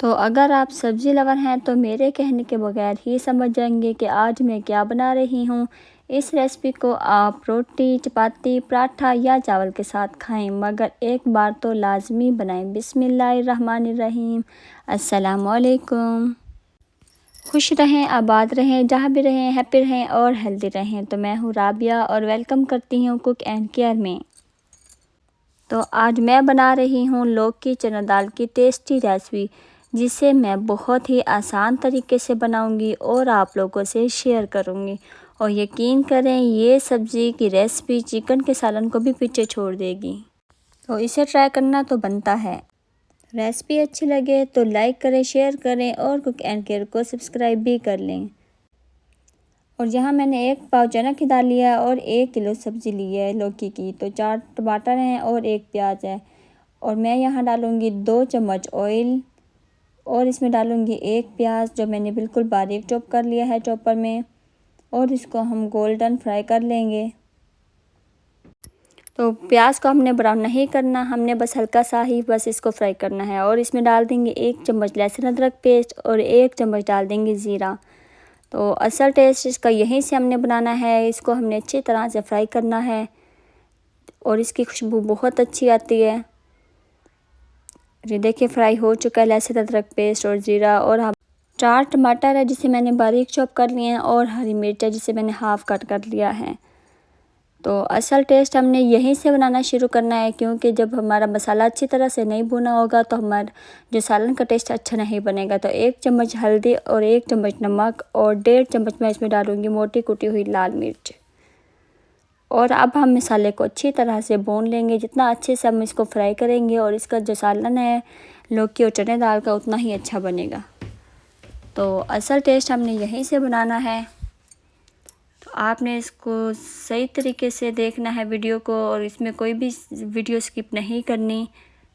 तो अगर आप सब्ज़ी लवर हैं तो मेरे कहने के बगैर ही समझ जाएंगे कि आज मैं क्या बना रही हूँ। इस रेसिपी को आप रोटी, चपाती, पराठा या चावल के साथ खाएं, मगर एक बार तो लाजमी बनाएं। बिस्मिल्लाहिर्रहमानिर्रहीम। अस्सलामुअलैकुम। खुश रहें, आबाद रहें, जहाँ भी रहें, हैप्पी रहें और हेल्दी रहें। तो मैं हूँ राबिया और वेलकम करती हूँ कुक एंड केयर में। तो आज मैं बना रही हूँ लौकी चना दाल की टेस्टी रेसिपी, जिसे मैं बहुत ही आसान तरीके से बनाऊंगी और आप लोगों से शेयर करूंगी। और यकीन करें, ये सब्ज़ी की रेसिपी चिकन के सालन को भी पीछे छोड़ देगी। तो इसे ट्राई करना तो बनता है। रेसिपी अच्छी लगे तो लाइक करें, शेयर करें और कुक एंड केयर को सब्सक्राइब भी कर लें। और यहाँ मैंने 1 पाव चना की दाल लिया और 1 किलो सब्ज़ी ली है लौकी की। तो 4 टमाटर हैं और 1 प्याज है। और मैं यहाँ डालूँगी 2 चम्मच ऑयल और इसमें डालूँगी 1 प्याज जो मैंने बिल्कुल बारीक चॉप कर लिया है चॉपर में, और इसको हम गोल्डन फ्राई कर लेंगे। तो प्याज को हमने ब्राउन नहीं करना, हमने बस हल्का सा ही बस इसको फ्राई करना है। और इसमें डाल देंगे 1 चम्मच लहसुन अदरक पेस्ट और 1 चम्मच डाल देंगे ज़ीरा। तो असल टेस्ट इसका यहीं से हमने बनाना है। इसको हमने अच्छी तरह से फ्राई करना है और इसकी खुशबू बहुत अच्छी आती है। ये देखिए फ्राई हो चुका है लहसुन अदरक पेस्ट और ज़ीरा। और हम 4 टमाटर है जिसे मैंने बारीक चॉप कर लिए हैं और हरी मिर्च है जिसे मैंने हाफ़ कट कर लिया है। तो असल टेस्ट हमने यहीं से बनाना शुरू करना है, क्योंकि जब हमारा मसाला अच्छी तरह से नहीं भुना होगा तो हमारा जो सालन का टेस्ट अच्छा नहीं बनेगा। तो 1 चम्मच हल्दी और 1 चम्मच नमक और 1.5 चम्मच मैं इसमें डालूँगी मोटी कुटी हुई लाल मिर्च। और अब हम मसाले को अच्छी तरह से भून लेंगे। जितना अच्छे से हम इसको फ्राई करेंगे और इसका जो सालन है लौकी और चने दाल का उतना ही अच्छा बनेगा। तो असल टेस्ट हमने यहीं से बनाना है। तो आपने इसको सही तरीके से देखना है वीडियो को, और इसमें कोई भी वीडियो स्किप नहीं करनी,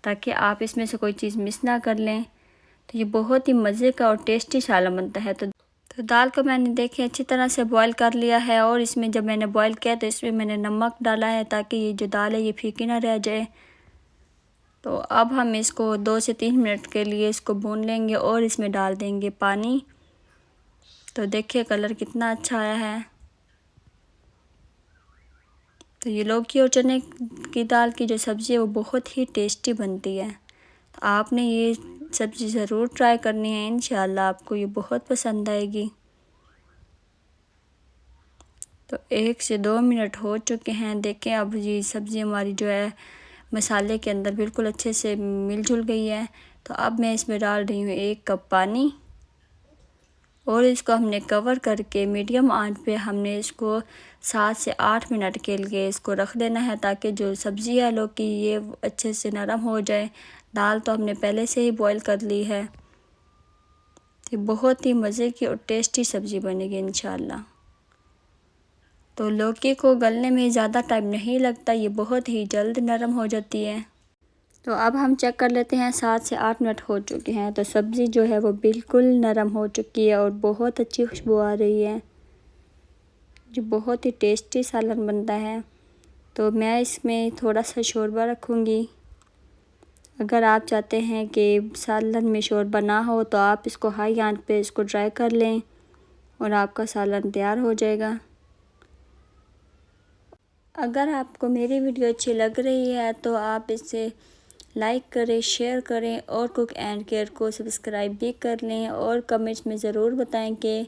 ताकि आप इसमें से कोई चीज़ मिस ना कर लें। तो ये बहुत ही मज़े का और टेस्टी सालन बनता है। तो दाल को मैंने देखे अच्छी तरह से बॉईल कर लिया है। और इसमें जब मैंने बॉईल किया तो इसमें मैंने नमक डाला है ताकि ये जो दाल है ये फीकी ना रह जाए। तो अब हम इसको 2 से 3 मिनट के लिए इसको भून लेंगे और इसमें डाल देंगे पानी। तो देखिए कलर कितना अच्छा आया है। तो ये लौकी और चने की दाल की जो सब्ज़ी है वो बहुत ही टेस्टी बनती है। तो आपने ये सब्ज़ी ज़रूर ट्राई करनी है, इंशाल्लाह आपको ये बहुत पसंद आएगी। तो 1 से 2 मिनट हो चुके हैं। देखें अब ये सब्ज़ी हमारी जो है मसाले के अंदर बिल्कुल अच्छे से मिलजुल गई है। तो अब मैं इसमें डाल रही हूँ 1 कप पानी और इसको हमने कवर करके मीडियम आंच पे हमने इसको 7 से 8 मिनट के लिए इसको रख देना है, ताकि जो सब्ज़ी है लौकी ये अच्छे से नरम हो जाए। दाल तो हमने पहले से ही बॉईल कर ली है। ये बहुत ही मज़े की और टेस्टी सब्ज़ी बनेगी इंशाल्लाह। तो लौकी को गलने में ज़्यादा टाइम नहीं लगता, ये बहुत ही जल्द नरम हो जाती है। तो अब हम चेक कर लेते हैं, 7 से 8 मिनट हो चुके हैं। तो सब्ज़ी जो है वो बिल्कुल नरम हो चुकी है और बहुत अच्छी खुशबू आ रही है, जो बहुत ही टेस्टी सालन बनता है। तो मैं इसमें थोड़ा सा शोरबा रखूँगी। अगर आप चाहते हैं कि सालन में शोरबा ना हो तो आप इसको हाई आंच पे इसको ड्राई कर लें और आपका सालन तैयार हो जाएगा। अगर आपको मेरी वीडियो अच्छी लग रही है तो आप इसे लाइक करें, शेयर करें और कुक एंड केयर को सब्सक्राइब भी कर लें। और कमेंट्स में ज़रूर बताएं कि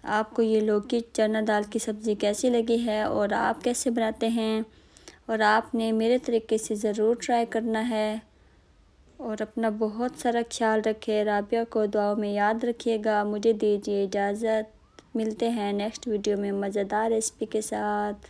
आपको ये लौकी चना दाल की सब्ज़ी कैसी लगी है और आप कैसे बनाते हैं। और आपने मेरे तरीके से ज़रूर ट्राई करना है। और अपना बहुत सारा ख्याल रखें। राबिया को दुआओं में याद रखिएगा। मुझे दीजिए इजाज़त। मिलते हैं नेक्स्ट वीडियो में मज़ेदार रेसिपी के साथ।